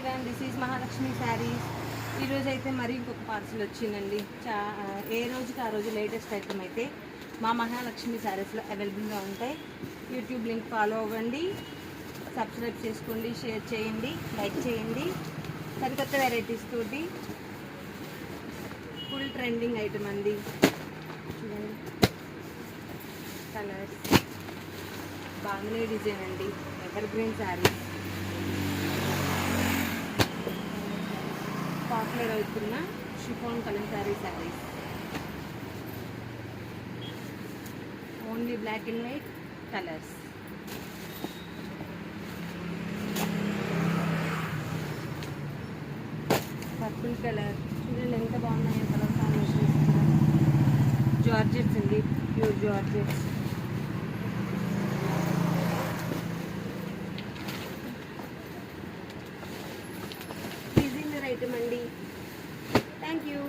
Everyone, this is Mahalakshmi saris. ఈరోజు అయితే మరి ఇంకొక పార్సల్ వచ్చిందండి. ఏ రోజుకి ఆ రోజు లేటెస్ట్ ఐటమ్ అయితే మా మహాలక్ష్మి శారీస్లో అవైలబుల్గా ఉంటాయి. యూట్యూబ్ లింక్ ఫాలో అవ్వండి, సబ్స్క్రైబ్ చేసుకోండి, షేర్ చేయండి, లైక్ చేయండి. సరికొత్త వెరైటీస్ తోటి ఫుల్ ట్రెండింగ్ ఐటమ్ అండి. చూడండి కలర్స్, బాగున్నాయి డిజైన్ అండి. ఎవర్ గ్రీన్ శారీ పాపులర్ అవుతున్న chiffon Kalamkari saris. Only black and white colours. Purple colour చూడండి ఎంత బాగున్నాయో కలర్ కాంబినేషన్స్. జార్జెట్స్ అండి, ప్యూర్ జార్జెట్స్. ఐటమ్ అండి. Thank you.